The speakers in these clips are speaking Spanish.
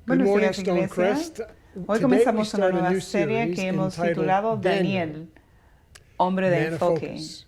Buenos morning, días, iglesia. Stonecrest. Hoy Today we comenzamos una start a nueva new serie series que hemos entitled titulado Daniel, hombre de Man of enfoque. Focus.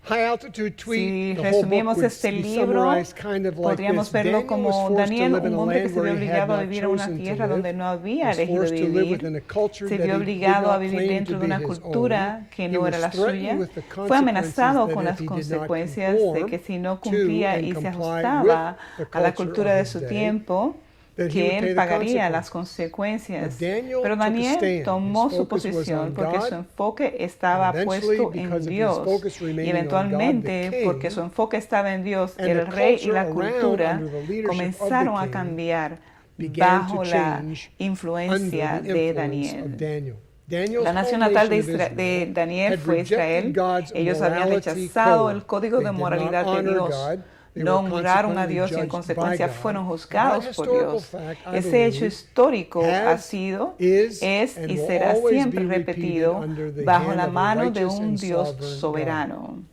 High Altitude Si Tweet, the whole book resumimos would este be libro, summarized kind of like podríamos this. verlo Daniel was como forced to Daniel, live in un a hombre que land se where vio he had obligado a not vivir en una chosen to tierra donde live, no había was elegido forced to live vivir, within a culture se that vio he did obligado a not vivir claim dentro to de be una his cultura own. que He no was era la threatened suya, with the fue amenazado consequences con that las if he did not consecuencias de conform que si no to cumplía and y se comply ajustaba with the a la culture cultura of de his su day, tiempo, that he que would pay él the pagaría las consequences. But consecuencias. Daniel Pero took a Daniel stand. tomó His su focus was posición on porque su God, enfoque and estaba eventually, puesto because en of his Dios. focus Y remaining on God, the eventualmente, porque su king, enfoque estaba en Dios, and el the rey y culture la around cultura under the leadership of the comenzaron a king cambiar began bajo to la change under influencia the de influence of Daniel. Daniel. Daniel's La nación home natal nation de, of de Israel Daniel had fue rejected Israel. God's Ellos habían morality rechazado el code. código They de did not moralidad de honor Dios. God. They No were honraron a consequently Dios y en judged by consecuencia God. fueron That juzgados por historical Dios. fact, I Ese hecho believe, histórico ha has, sido, is, es and y will será always siempre be repeated repetido under the bajo hand la of a mano de righteous un and Dios sovereign God. soberano.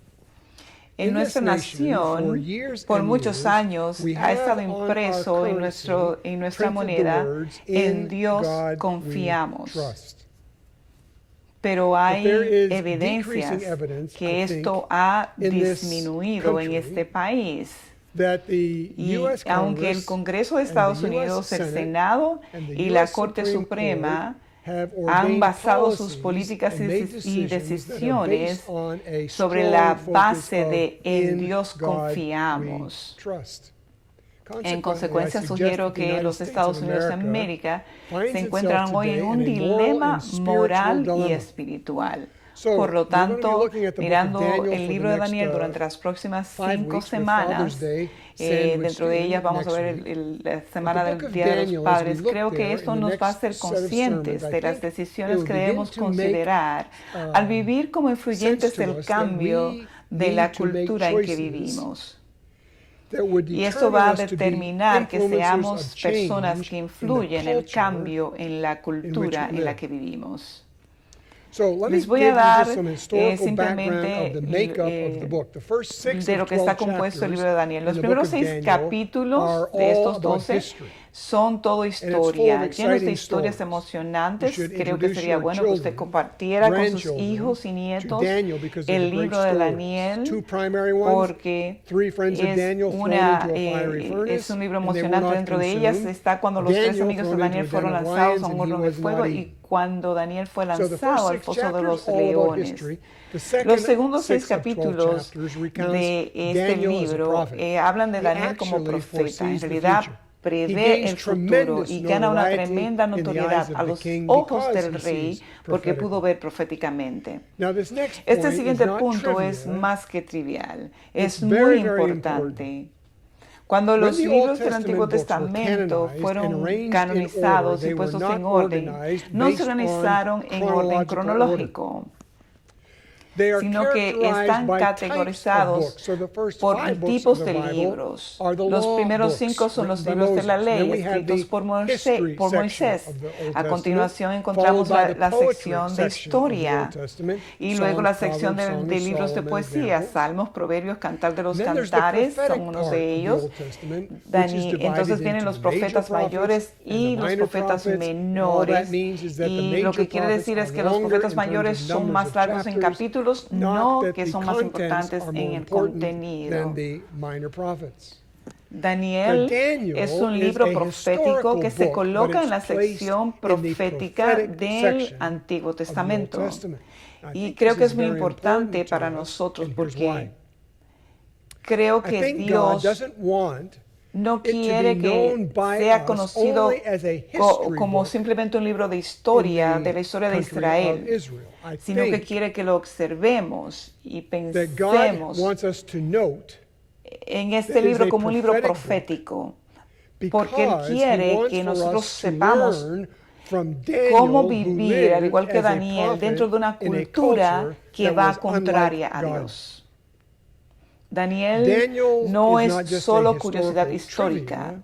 En In this nuestra nation, for nación, years por and muchos years, años, we ha have estado on our impreso en, currency nuestra printed the moneda, words, en "In Dios God we confiamos. trust." Pero But hay there is evidencias decreasing evidence, que I think, esto ha in this disminuido en country este país. that the Y U.S. aunque el Congress Congreso de and Estados the U.S. Unidos, el Senate Senado and the y la U.S. Corte Supreme Suprema Court have han ordained basado sus policies políticas and made y decisions that are decisiones based on a sobre la strong focus base of de en "In Dios God we confiamos. trust." En Consequently, I consecuencia, suggest sugiero that the que United los States Estados of Unidos de America América finds se itself encuentran hoy today en un in a moral dilema and spiritual moral y dilemma. espiritual. So, Por lo we're going to be tanto, looking at the book of mirando Daniel el for the libro de next Daniel durante las próximas 5 5 weeks with semanas, Father's Day sandwiched dentro de in ellas vamos a next ver week. la But semana the del book of Día de los Daniel, as we Padres. look Creo que there esto in the nos va a next hacer set of conscientes sermons, I de las think decisiones it'll que begin debemos to make considerar al vivir como influyentes sense to del us that cambio we de la need to make cultura en que choices vivimos. that would Y esto va a determine us to be determinar que influencers seamos of personas change que in the influyen el culture cambio en la in which cultura we en la live. que vivimos. So let me Les voy give a you dar just some historical background simplemente of the makeup of the book. The first 6 de lo of que está 12 compuesto el chapters libro de Daniel. in Los the book primeros of 6 Daniel capítulos are de all estos about 12 history. son todo full of historia, llenos de exciting historias stories. emocionantes. You should Creo que introduce sería your bueno que usted children, compartiera con sus grandchildren, hijos y to nietos Daniel because they're el great libro de stories. Daniel, 2 primary ones, porque 3 friends of es, Daniel thrown una, into a fiery es furnace, un libro and they were emocionante. not Dentro de ellas consumed. está cuando los 3 Daniel amigos de thrown Daniel into a den fueron of lanzados lions, a un and he horno de was fuego not y eaten. cuando Daniel fue So the lanzado first al 6 foso de chapters los all about leones. history. The Los second segundos 6 6 of 12 capítulos chapters recounts de este Daniel as a libro prophet. hablan de He Daniel como actually profeta. En foresees the realidad future. He prevé gains el futuro tremendous y gana una notoriety tremenda in the eyes notoriedad of a the los king ojos because del he rey sees porque pudo prophetically. ver proféticamente. Now this next Este point is siguiente not punto es trivia. más que trivial, It's es muy very, very importante. Cuando When los the Old libros del Testament Antiguo books were Testamento canonized and fueron arranged in canonizados order, y they were puestos not en orden, organized no se based on organizaron en orden chronological cronológico, They are sino que están characterized by types of categorizados books. So the first por 5 books tipos of the de Bible libros. are the Los law primeros books 5 son los written by libros de la Moses. Then ley, we have escritos the por history por section Moisés. of the Old A continuación Testament, encontramos followed by the la poetry sección de section of the historia Old Testament, y luego Psalms, la sección Proverbs, Song de of libros de Solomon, poesía, examples. Salmos, Proverbios, Cantar de los Then there's the Cantares, prophetic son unos part de of the ellos. Old Testament, which is divided Entonces vienen into los the major profetas mayores prophets y and the los minor profetas prophets. All that menores. means is that the Y lo major que quiere prophets decir es are que los longer profetas in terms mayores of son numbers más of largos en chapters, capítulos, not no that que the son más contents importantes are en more el important contenido. than the minor prophets. Daniel Daniel es un is libro a profético historical que se book, coloca but en la it's placed sección in the profética prophetic del section Antiguo of the Old Testamento. Testament. I Y think creo this que is es muy very importante important para to us, nosotros and here's porque why. creo I que think God Dios doesn't want no it to quiere be que known by sea us conocido only as a history como book simplemente un libro de historia, in de the la historia de country of Israel, Israel. I sino que think quiere que lo observemos y that God pensemos wants us to note en este that it is libro a como un libro prophetic book profético, porque Él because He quiere wants que for nosotros us to sepamos learn from Daniel, cómo who vivir, al igual lived que as a Daniel, prophet dentro de una in a cultura culture que that va was contraria unlike a God. Dios. Daniel Daniel no is not es just solo a curiosidad historical histórica, trivia.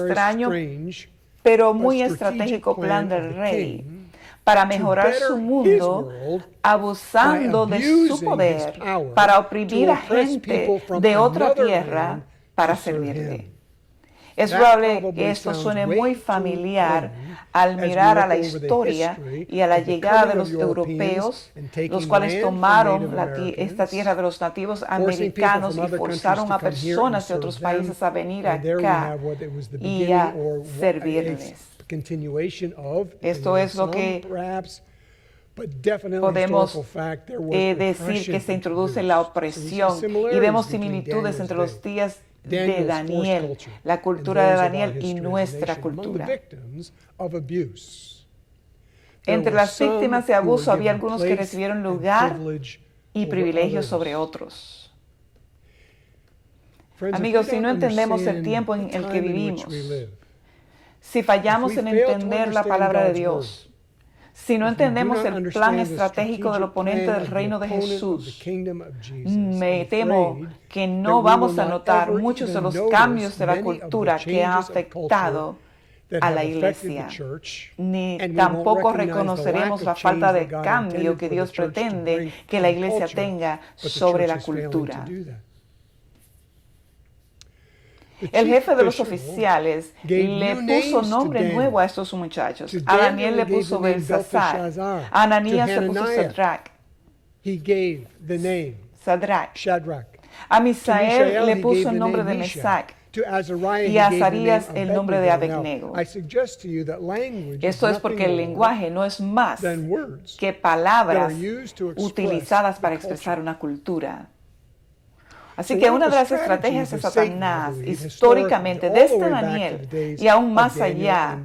extraño, strange pero muy estratégico plan del rey para mejorar su mundo, abusando de su poder para oprimir a gente de otra tierra para servirle. Es probable que esto suene muy familiar al mirar a la historia y a la llegada de los europeos, los cuales tomaron esta tierra de los nativos americanos y forzaron a personas de otros países a venir acá y a servirles. Esto es lo que podemos decir que se introduce la opresión, y vemos similitudes entre los días de Daniel, la cultura de Daniel y nuestra cultura. Entre las víctimas de abuso había algunos que recibieron lugar y privilegios sobre otros. Amigos, si no entendemos el tiempo en el que vivimos, si fallamos en entender la palabra de Dios, si no entendemos el plan estratégico del oponente del reino de Jesús, me temo que no vamos a notar muchos de los cambios de la cultura que han afectado a la iglesia, ni tampoco reconoceremos la falta de cambio que Dios pretende que la iglesia tenga sobre la cultura. El jefe de los oficiales le puso nombre nuevo a estos muchachos. A Daniel le puso Belsasar, a Ananías le puso Sadrach, a Misael le puso el nombre de Mesac y a Azarías el nombre de Abednego. Esto es porque el lenguaje no es más que palabras utilizadas para expresar una cultura. Así que una de las estrategias de Satanás, históricamente, desde Daniel y aún más allá,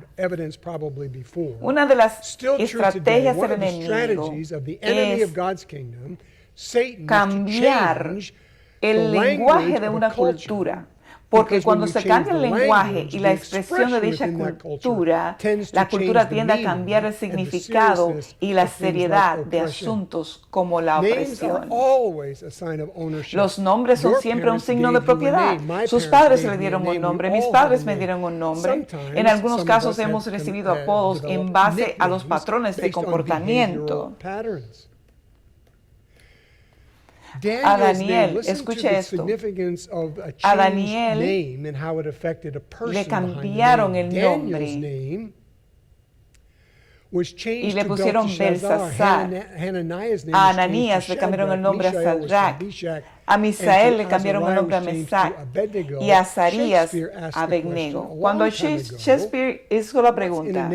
una de las estrategias del enemigo es cambiar el lenguaje de una cultura. Porque cuando se cambia el lenguaje y la expresión de dicha cultura, la cultura tiende a cambiar el significado y la seriedad de asuntos como la opresión. Los nombres son siempre un signo de propiedad. Sus padres le dieron un nombre, mis padres me dieron un nombre. En algunos casos hemos recibido apodos en base a los patrones de comportamiento. A Daniel, escuche esto, a Daniel le cambiaron el nombre y le pusieron Belsasar. A Ananías le cambiaron el nombre a Sadrach. A Misael le cambiaron el nombre a Mesac. Y a Azarías a Abednego. Cuando Shakespeare hizo la pregunta,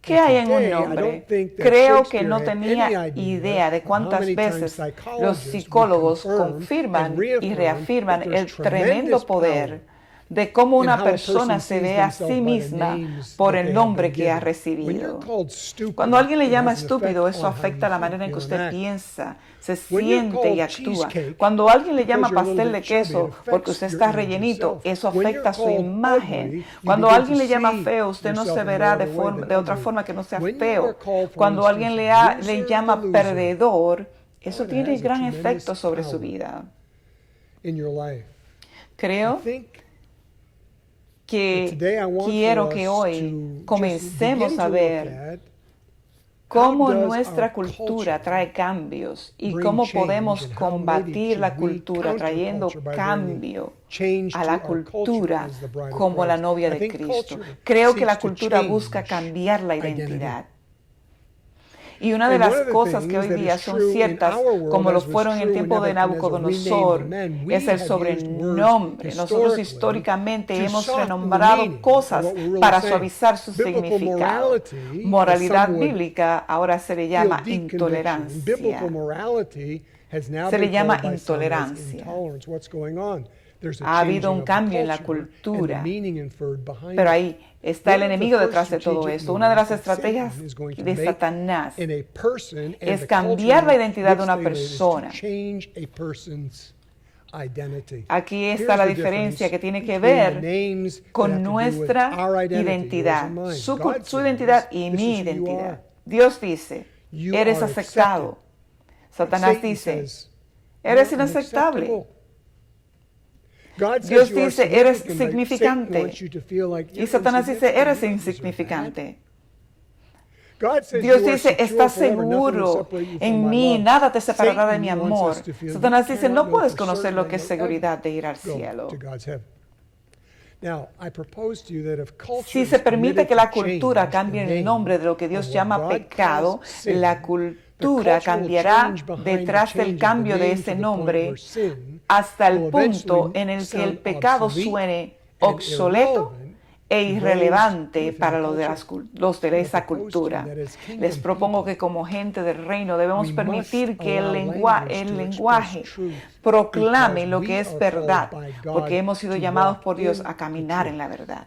¿qué hay en un nombre? Creo que no tenía idea de cuántas veces los psicólogos confirman y reafirman el tremendo poder de cómo una persona se ve a sí misma por el nombre que ha recibido. Cuando alguien le llama estúpido, eso afecta la manera en que usted piensa, se siente y actúa. Cuando alguien le llama pastel de queso porque usted está rellenito, eso afecta su imagen. Cuando alguien le llama feo, usted no se verá de otra forma que no sea feo. Cuando alguien le llama perdedor, eso tiene gran efecto sobre su vida. Creo que quiero que hoy comencemos a ver cómo nuestra cultura trae cambios y cómo podemos combatir la cultura trayendo cambio a la cultura como la novia de Cristo. Creo que la cultura busca cambiar la identidad. Y una de las cosas que hoy día son ciertas, como lo fueron en el tiempo de Nabucodonosor, es el sobrenombre. Nosotros históricamente hemos renombrado cosas para suavizar su significado. Moralidad bíblica ahora se le llama intolerancia. Se le llama intolerancia. Ha habido un cambio en la cultura, pero ahí está el enemigo detrás de todo esto. Una de las estrategias de Satanás es cambiar la identidad de una persona. Aquí está la diferencia que tiene que ver con nuestra identidad, su identidad y mi identidad. Dios dice, eres aceptado. Satanás dice, eres inaceptable. Dios dice, eres significante. Y Satanás dice, eres insignificante. Dios dice, estás seguro en mí, nada te separará de mi amor. Satanás dice, no puedes conocer lo que es seguridad de ir al cielo. Si se permite que la cultura cambie el nombre de lo que Dios llama pecado, la cultura cambiará detrás del cambio de ese nombre hasta el punto en el que el pecado suene obsoleto e irrelevante para los de esa cultura. Les propongo que como gente del reino debemos permitir que el lenguaje proclame lo que es verdad, porque hemos sido llamados por Dios a caminar en la verdad.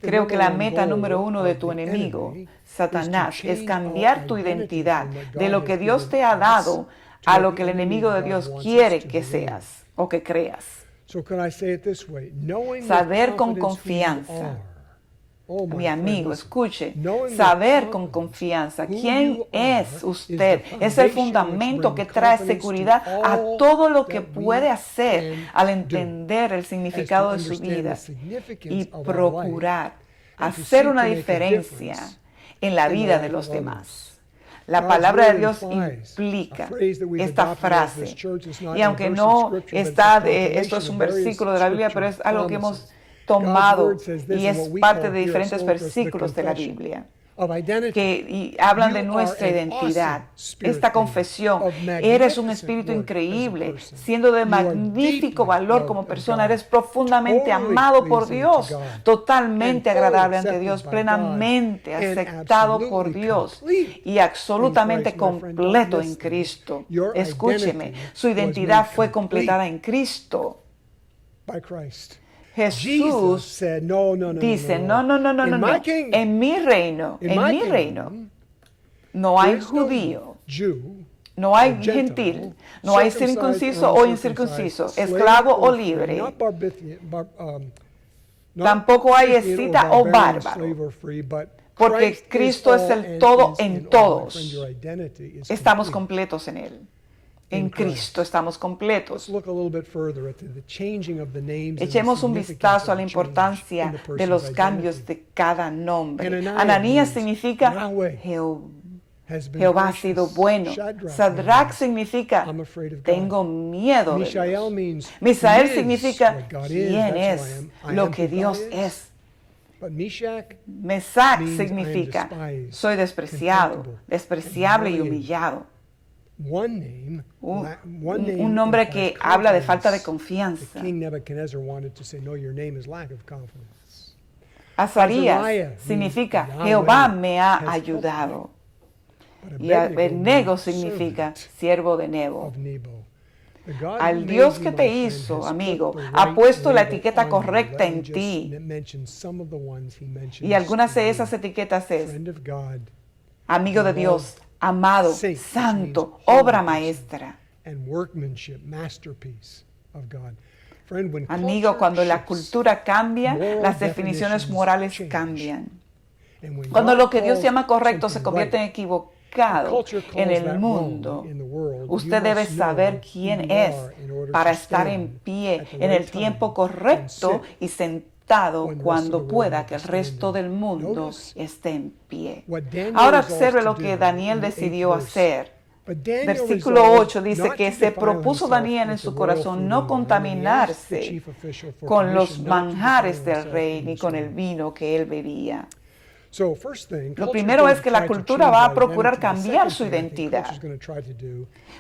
Creo que la meta número uno de tu enemigo, Satanás, es cambiar tu identidad de lo que Dios te ha dado a lo que el enemigo de Dios quiere que seas o que creas. Saber con confianza. Mi amigo, escuche, saber con confianza quién es usted es el fundamento que trae seguridad a todo lo que puede hacer al entender el significado de su vida y procurar hacer una diferencia en la vida de los demás. La palabra de Dios implica esta frase, y aunque no está, esto es un versículo de la Biblia, pero es algo que hemos tomado y es parte de diferentes versículos de la Biblia, que hablan de nuestra identidad. Esta confesión, eres un espíritu increíble, siendo de magnífico valor como persona, eres profundamente amado por Dios, totalmente agradable ante Dios, plenamente aceptado por Dios y absolutamente completo en Cristo. Escúcheme, su identidad fue completada en Cristo. Jesús dice, no, en mi reino, no hay judío, no hay gentil, no hay circunciso o incircunciso, esclavo o libre, tampoco hay escita o bárbaro, porque Cristo es el todo en todos. Estamos completos en Él. En Cristo estamos completos. Echemos un vistazo a la importancia de los cambios de cada nombre. Ananías significa Jehová ha sido bueno. Sadrach significa tengo miedo de Dios. Misael significa quién es lo que Dios es. Mesach significa soy despreciado, despreciable y humillado. Un nombre que habla de falta de confianza. Azarías significa Jehová me ha ayudado. Y Abednego significa siervo de Nebo. Al Dios que te hizo, amigo, ha puesto la etiqueta correcta en ti. Y algunas de esas etiquetas es amigo de Dios, amado, santo, obra maestra. Amigo, cuando la cultura cambia, las definiciones morales cambian. Cuando lo que Dios llama correcto se convierte en equivocado en el mundo, usted debe saber quién es para estar en pie en el tiempo correcto y sentado cuando pueda que el resto del mundo esté en pie. Ahora observe lo que Daniel decidió hacer. Versículo 8 dice que se propuso Daniel en su corazón no contaminarse con los manjares del rey ni con el vino que él bebía. Lo primero es que la cultura va a procurar cambiar su identidad,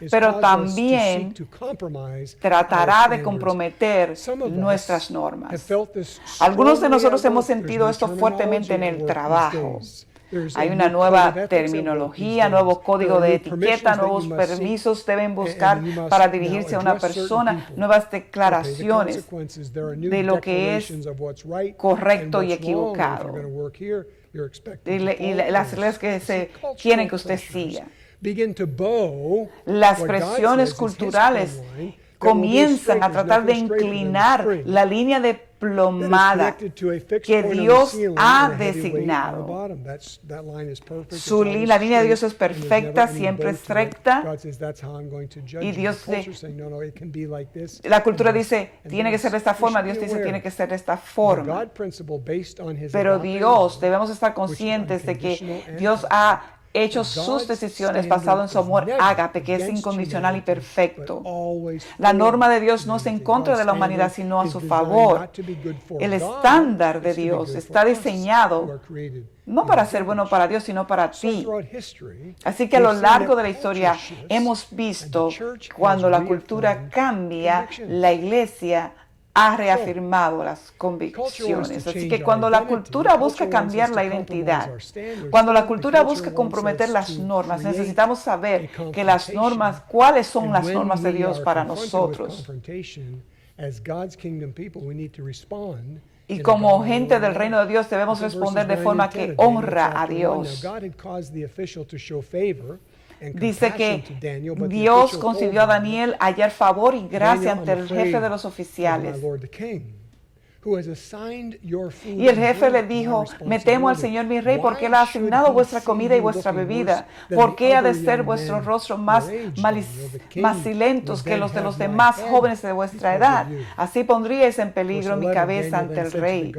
pero también tratará de comprometer nuestras normas. Algunos de nosotros hemos sentido esto fuertemente en el trabajo. Hay una nueva terminología, nuevo código de etiqueta, nuevos permisos deben buscar para dirigirse a una persona, nuevas declaraciones de lo que es correcto y equivocado. Y las reglas que se quieren que usted siga. Las presiones culturales comienzan a tratar de inclinar la línea de plomada que Dios ha designado. La línea de Dios es perfecta, siempre es recta. Y Dios la cultura dice, tiene que ser de esta forma. Dios dice, tiene que ser de esta forma. Pero Dios, debemos estar conscientes de que Dios ha hecho sus decisiones basado en su amor ágape, que es incondicional y perfecto. La norma de Dios no es en contra de la humanidad, sino a su favor. El estándar de Dios está diseñado no para ser bueno para Dios, sino para ti. Así que a lo largo de la historia hemos visto cuando la cultura cambia, la iglesia ha reafirmado las convicciones. Así que cuando la cultura busca cambiar la identidad, cuando la cultura busca comprometer las normas, necesitamos saber que las normas, cuáles son las normas de Dios para nosotros. Y como gente del reino de Dios debemos responder de forma que honra a Dios. Dice que Dios concedió a Daniel hallar favor y gracia ante el jefe de los oficiales. Y el jefe le dijo, me temo al Señor mi rey, porque Él ha asignado vuestra comida y vuestra bebida. ¿Por qué ha de ser vuestros rostros más macilentos que los de los demás jóvenes de vuestra edad? Así pondríais en peligro mi cabeza ante el rey.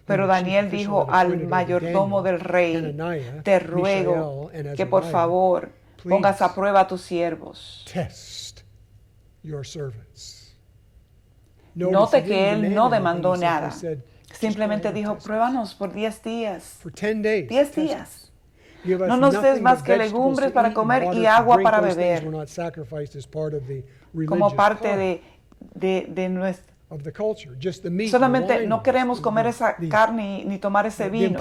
Pero Daniel dijo al mayordomo del rey, te ruego que por favor pongas a prueba a tus siervos. Note que él no demandó nada. Simplemente dijo, pruébanos por 10 días. 10 días. No nos des más que legumbres para comer y agua para beber, como parte de nuestra. Solamente no queremos comer esa carne ni tomar ese vino.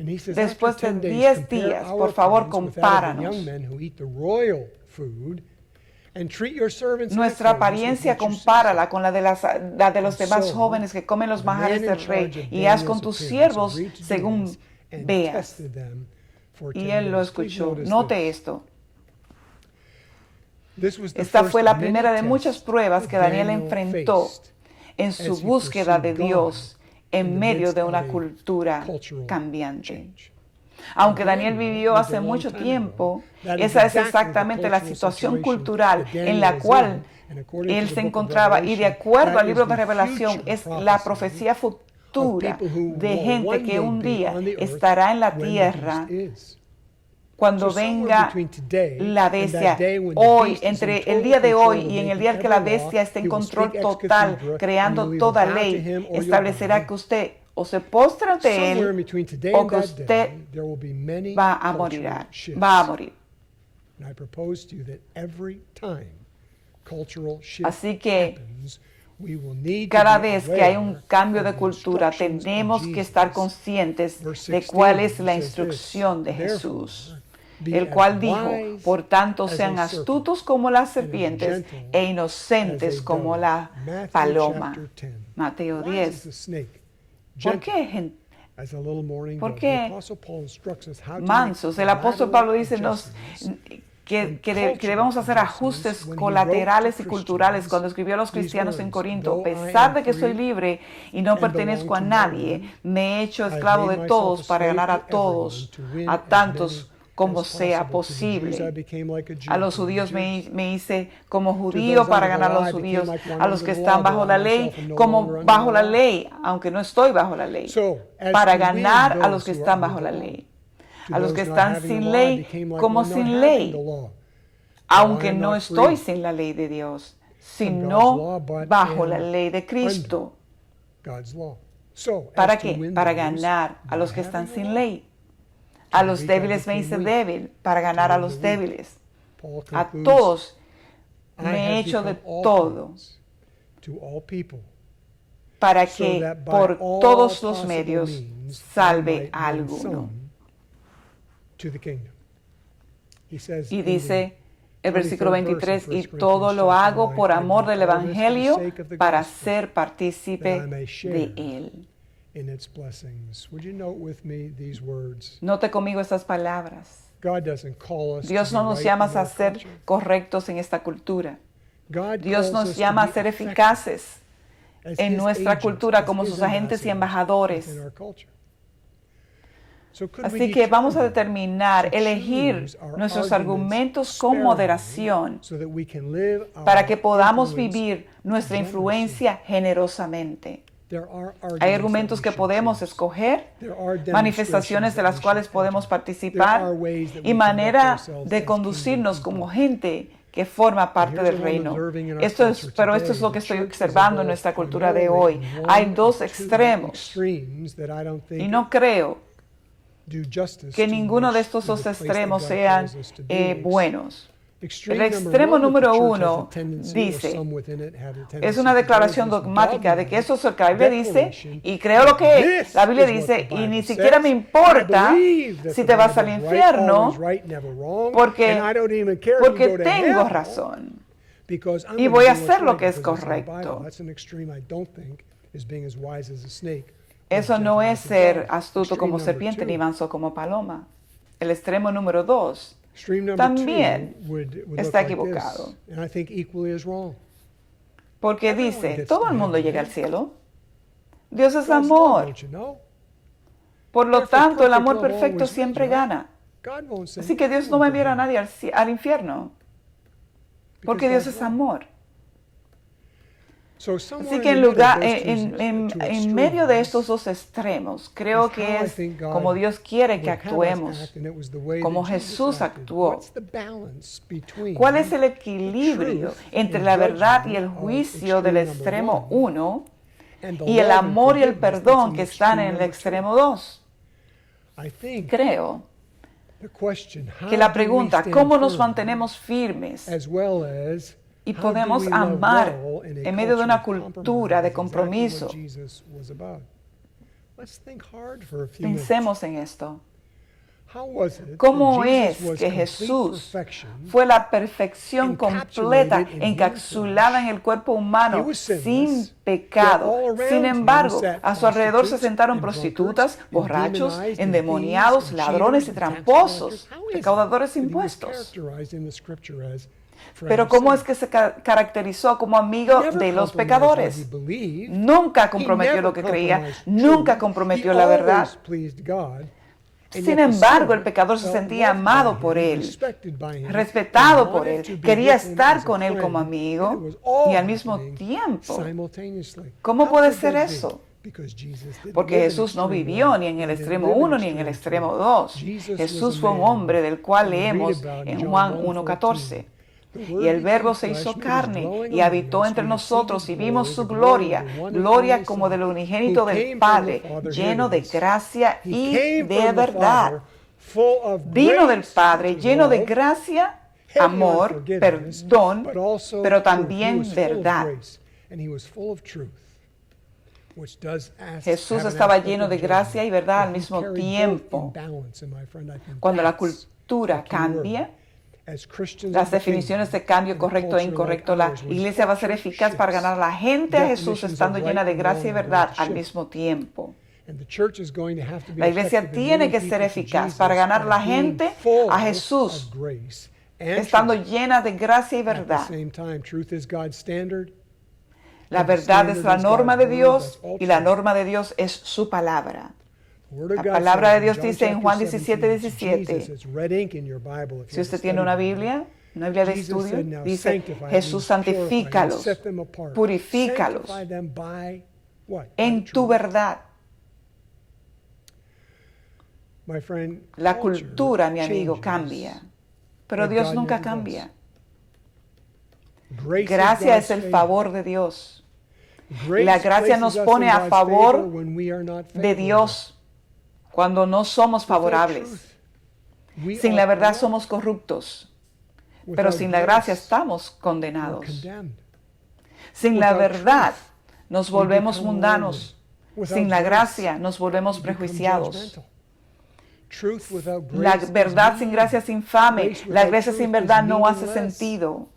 Después de 10 días, por favor, compáranos. Nuestra apariencia compárala con la de los demás jóvenes que comen los manjares del rey, y haz con tus siervos según veas. Y él lo escuchó. Note esto. Esta fue la primera de muchas pruebas que Daniel enfrentó en su búsqueda de Dios en medio de una cultura cambiante. Aunque Daniel vivió hace mucho tiempo, esa es exactamente la situación cultural en la cual él se encontraba, y de acuerdo al libro de Revelación es la profecía futura de gente que un día estará en la tierra cuando venga la bestia. Hoy, entre el día de hoy y en el día en que la bestia esté en control total, creando toda ley, establecerá que usted o se postra ante él o que usted va a morir. Así que cada vez que hay un cambio de cultura, tenemos que estar conscientes de cuál es la instrucción de Jesús, el cual dijo, por tanto sean astutos como las serpientes e inocentes como la paloma. Mateo 10. ¿Por qué mansos? El apóstol Pablo dice que debemos hacer ajustes colaterales y culturales cuando escribió a los cristianos en Corinto. A pesar de que soy libre y no pertenezco a nadie, me he hecho esclavo de todos para ganar a todos, a tantos como sea posible. A los judíos me hice como judío para ganar a los judíos, a los que están bajo la ley como bajo la ley, aunque no estoy bajo la ley, para ganar a los que están bajo la ley, a los que están sin ley como sin ley, aunque no estoy sin la ley de Dios, sino bajo la ley de Cristo. ¿Para qué? Para ganar a los que están sin ley. A los débiles me hice débil para ganar a los débiles. A todos me he hecho de todo para que por todos los medios salve a alguno. Y dice el versículo 23, y todo lo hago por amor del Evangelio para ser partícipe de él. in its blessings. Would you note with me these words? Note conmigo estas palabras. God doesn't call us Dios to no be nos right llama in a our ser culture. correctos en esta cultura. God Dios calls nos us llama to a ser be eficaces as en His nuestra agents, cultura as como His sus agentes y ambassadors embajadores. within our culture. So could we Así que vamos a determine determinar, to elegir choose our nuestros arguments argumentos con sparingly moderación so that we can live our para que podamos influence vivir nuestra generously? influencia generosamente. There are Hay arguments argumentos that que we should podemos choose. escoger, There are manifestaciones de demonstrations las that we cuales should podemos enter. participar There are ways that we y conduct manera ourselves de as conducirnos kingdom como people. gente que forma parte here's del what I'm reino. observing in our Pero esto culture es lo que today. The estoy church has observando en evolved nuestra cultura de primarily hoy. in one Hay of dos two extremos extremes that I don't think y no creo do justice que to ninguno de which estos the dos place that extremos God sean calls us to be. buenos. Extreme El number extremo one, that the número church has uno a tendency, or dice, some within it have a es tendency una to do, declaración is dogmática de que dogma, eso es lo que la Biblia dice declaration, y creo lo que this la Biblia is what dice the y Bible ni siquiera me says. importa I believe that si the te vas al Bible's infierno always right, never wrong, porque, and I don't even care if you porque go to tengo hell, razón. because I'm Y gonna voy a do what's hacer lo right que es because it's in the correcto. Bible. That's an extreme I don't think is being as wise as a snake. Eso no es ser astuto como serpiente ni manso como paloma. El extremo número 2 también está equivocado. And I think equally is wrong. porque Everyone dice, gets todo to el mundo heaven, llega al right? cielo. Dios es God's love, amor. don't you know? Por lo Therefore, tanto, el perfect amor love perfecto always siempre wins, right? gana. God won't send Así que Dios no va a enviar a anyone to nadie al infierno, hell, porque because Dios God's es love. amor. So somewhere Así que in en the middle of lugar, those en medio de estos dos extremos, creo is que how I es think God como Dios quiere que would have us actuemos. act, and it was the way como that Jesus Jesús acted. actuó. What's the balance between ¿Cuál es el equilibrio entre la verdad y el juicio del extremo 1 and the y el love and amor y el forgiveness that's perdón in que the están extreme en el number two? extremo 2? I think Creo the question, how que la do we pregunta, stand ¿cómo nos firm, mantenemos firmes as well as y how do podemos we love amar well in a en medio de una culture of cultura de compromise? Is exactly compromiso? what Jesus was about. Let's think hard for a few minutes. Pensemos en esto. How was it ¿Cómo that es Jesus was que complete Jesús perfection, fue la perfección encapsulated completa, in encapsulada him? en el cuerpo He humano, was sinless, sin pecado? yet all around Sin him embargo, sat a su alrededor se prostitutes sentaron and prostitutas, drunkards, borrachos, demonized, and endemoniados, thieves, and ladrones y cheaters, and tax tramposos, collectors. How is it recaudadores de that he was impuestos. characterized in the scripture as friend Pero of ¿cómo es sin? que se caracterizó como amigo Never de los compromised what pecadores? he believed. Nunca He comprometió never lo que creía, compromised nunca truth. comprometió He la always verdad. pleased God. And Sin yet the embargo, sinner el pecador se felt sentía loved amado by por him, él, respected by him, respetado and por wanted él, to be quería with him estar as a con él como friend, amigo and it was all y al mismo happening tiempo. simultaneously. ¿Cómo How puede could ser that be? eso? Because Jesus didn't Porque live in Jesús no extreme vivió one. ni en el He didn't extremo live in 1 ni en el extreme extremo two. 2. Jesus Jesús was a fue un man hombre del cual we read leemos about in en John Juan 1:14. 1:14. The Y Word el Verbo became se hizo flesh, made his carne dwelling y among habitó us. entre We have seen nosotros his y vimos glory, su the glory gloria, of the one and gloria only como Son, del unigénito who del came from the Padre, Father, lleno de hear this. gracia He y came de from the verdad. Father, full of Vino del grace, Padre, which is lleno de love, gracia, heavy on amor, forgiveness, perdón, but also pero truth. He también was full of verdad. grace, and he was full of truth, which does Jesús have an estaba aspect lleno of de judgment, gracia y verdad al but he mismo carried both tiempo. in balance, and my friend, I think Cuando la that's cultura the key word. cambia, As Christians las of the definiciones kingdom, de cambio in a correcto e culture like incorrecto, la ours, where iglesia va a ser culture eficaz para shifts, ganar a la gente a Jesús definitions estando of llena de right and gracia y wrong are verdad going to al shift. mismo tiempo. And the church is going to have to be La iglesia effective in tiene winning que people ser to eficaz Jesus para ganar by la being gente full a Jesús, of grace and estando truth. llena de gracia y At the verdad. same time, truth is God's standard. La and the verdad es la standard is norma God's de word. Dios That's all y la truth. norma de Dios es su palabra. The word of La God palabra says de in Dios John dice en chapter Juan 17, 17:17. Jesus, it's red ink in your Bible if Si you're usted tiene una Biblia de Jesus estudio, said, "Now dice, sanctify Jesús them, purify them, santifícalos, set them apart. purifícalos Sanctify them by what? By en the tu truth." verdad. My friend, La culture cultura, mi amigo, changes, cambia, pero but Dios God nunca never does. cambia. Grace is Gracia God's es el favor. favor de Dios. Grace La gracia places nos us pone in a God's favor favor when we are not de favorable. Dios cuando no somos Without favorables. truth, we Sin are la verdad corrupt. somos corruptos, pero Without sin la gracia grace, estamos we're condenados. condemned. Sin la Without verdad truth, nos we volvemos become mundanos. worldly. Without Sin la grace, gracia nos volvemos we become prejuiciados. judgmental. Truth without La grace is verdad sin mean. gracia es infame. Grace La without gracia sin truth verdad is no hace meaningless. sentido.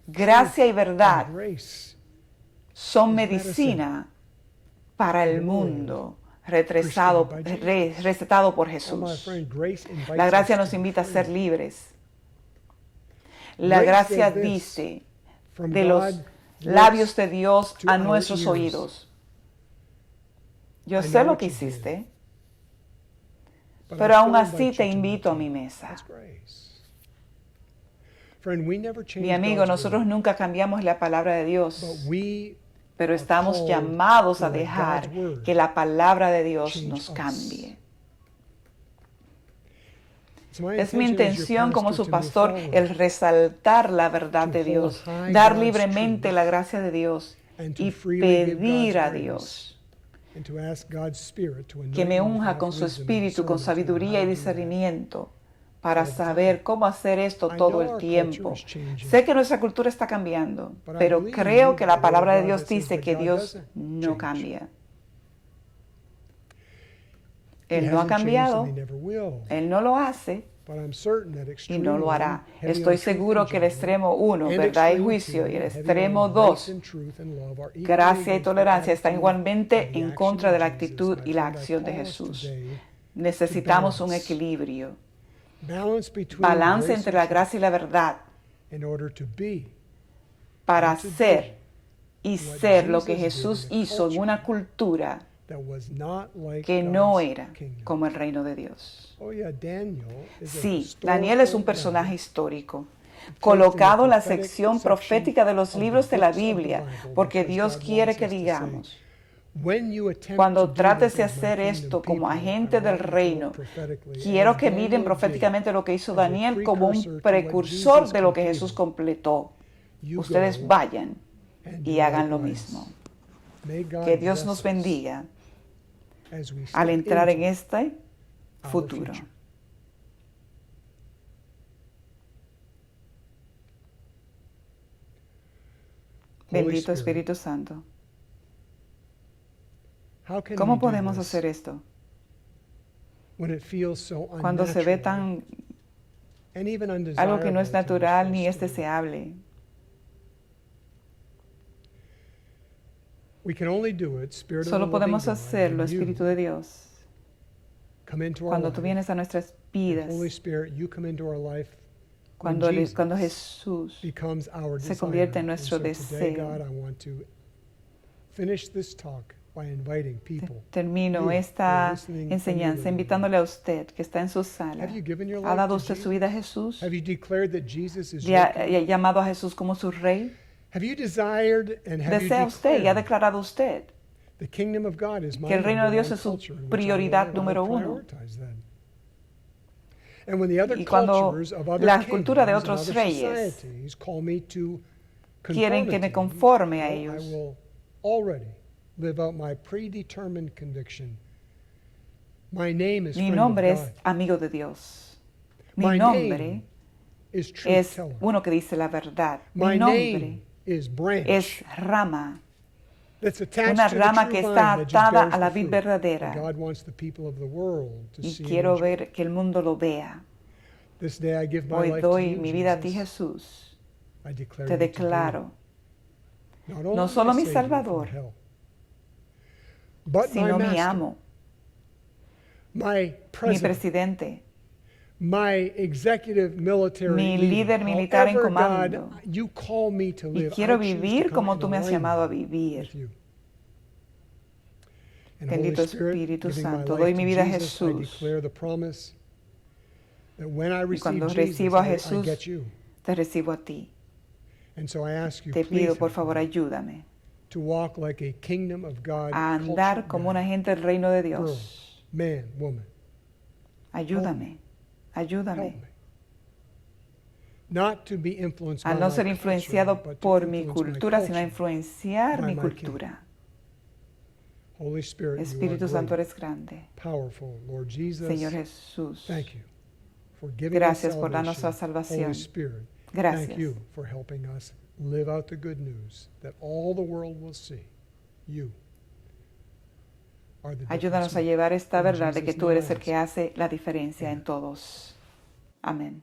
Gracia y Truth verdad and grace son is medicina para el mundo. recetado por Oh, my Jesús. friend, grace invites La gracia us nos to be invita a ser free. libres. La Grace gracia says this, dice from de los God labios de Dios to a our nuestros ears. oídos. Yo I sé know lo what que you did, hiciste, but I pero aún still así invite te you to my invito a mi table. mesa. That's grace. Friend, we never Mi change amigo, God's nosotros word, nunca cambiamos la palabra de but Dios, we pero are estamos called llamados to a let dejar God's word que la palabra de Dios change nos us. cambie. It's my Es mi intention as your intención como pastor su to move pastor forward el resaltar la verdad to de hold Dios, high dar God's libremente truth la gracia de Dios and to y freely give pedir God's a grace Dios and to ask God's Spirit to que anoint me you with unja enough con su wisdom and espíritu, con discernment to know sabiduría how y to do that. discernimiento para all the saber time. cómo hacer esto I todo know el our tiempo. culture is changing, Sé que nuestra cultura está cambiando, but I pero believe creo que the la word of palabra de God Dios that says dice that que God Dios doesn't no change. cambia. He Él no ha hasn't changed cambiado, and he never will. Él no lo hace But I'm certain that y extreme no lo one, hará. heavy Estoy on truth seguro and que el judgment, extremo 1, and verdad y extreme juicio, two, y el heavy extremo on grace 2, and truth and love, are equally gracia y against the tolerancia, están attitude igualmente and the en action contra of de la Jesus. actitud My y la friend, I acción de call us Jesús. today Necesitamos un balance. equilibrio, balance between balance grace entre and la truth gracia y la verdad in order to be para and to ser do y what ser lo que Jesus did Jesús in a hizo en una culture cultura that was not like que no God's era kingdom. como el reino de Dios. Oh yeah, Daniel is a Sí, Daniel es un historical personaje guy histórico, placed colocado en in la the prophetic sección section profética de los of the libros de la books of the Biblia, Bible porque because Dios God quiere wants que us to say, digamos, when you attempt to cuando do trates this de as my hacer kingdom esto como people, I agente del want you to reino, look prophetically quiero as que miren Daniel did, proféticamente lo que hizo as a Daniel como un precursor to what precursor Jesus de lo que Jesús completed. completó. You Ustedes go vayan and y do hagan lo likewise. mismo. May God Que Dios bless nos us bendiga as we al step entrar en into este our futuro. future. Holy Bendito Spirit, Espíritu Santo. how can we ¿Cómo do podemos this hacer esto when it feels so cuando se ve unnatural tan and even algo que no es undesirable to natural ni es trust in? deseable? We can only do it, Spirit of the Solo living podemos God, hacerlo, when Espíritu you de Dios, come into our cuando tú life. vienes a nuestras And vidas, Holy Spirit, you come into our life when cuando Jesus Jesús becomes our se desire. convierte en And nuestro so today, deseo. God, I want to finish this talk by inviting people. Termino you who are esta listening from your enseñanza living room. invitándole a usted que está en su sala. Have you given your ¿Ha life dado to usted Jesus? su vida a Jesús? Have you declared that Jesus is ¿Le your ha King? llamado a Jesús como su rey? Have you desired and have you ¿Desea usted y ha declared declarado usted the kingdom of God is my que el reino de number Dios one es su culture in which I prioridad will live? I número uno? prioritize that. And when the other Y cuando cultures of other la cultura de kingdoms and otros other reyes societies call me to quieren que me conformity, conforme a I ellos, will already live out my predetermined conviction. My name is mi friend nombre of es God. amigo de Dios. Mi My nombre name is truth es teller. uno que dice la verdad. My Mi nombre name is branch es rama, that's attached una to the rama true que vine está that just atada bears a la the vid fruit. verdadera. And God wants the people of the world to Y see and quiero enjoy. ver que el mundo lo vea. This day I give my Hoy life to doy you, mi vida a ti, Jesus. Jesús. I declare Te you to be declaro, not no only solo my mi Savior from Salvador, hell, but my sino mi master, amo, my mi president, presidente, my executive military mi leader. líder militar en However, God, comando. you call me to Y live, quiero I choose to vivir come como in tú me has llamado a alignment vivir. with you. And Holy Bendito Spirit, Espíritu giving my Santo, life doy to mi vida a Jesus, I Jesús. declare the promise that when I Y receive cuando Jesus, recibo a I Jesús, get you. te recibo a ti. And so I ask you, Te please pido, por help favor, me ayúdame to walk like a kingdom of God a andar culture como un guy. agente del reino de Girl, Dios. man, woman, Ayúdame, help ayúdame me. Not to be influenced a by no my ser culture, influenciado but to por mi influence my cultura, sino a culture influenciar by mi my cultura. Holy Spirit, you Espíritu are Santo, great, eres grande. powerful. Lord Jesus, Señor Jesús, thank you for giving us gracias por darnos la salvation. Holy salvación. Spirit, thank Gracias. you for helping us live out the good news that all the world will see. You are the Ayúdanos difference a maker. llevar esta In verdad de que Jesus' tú name I eres el ask. que hace la diferencia en Amen. todos. Amén.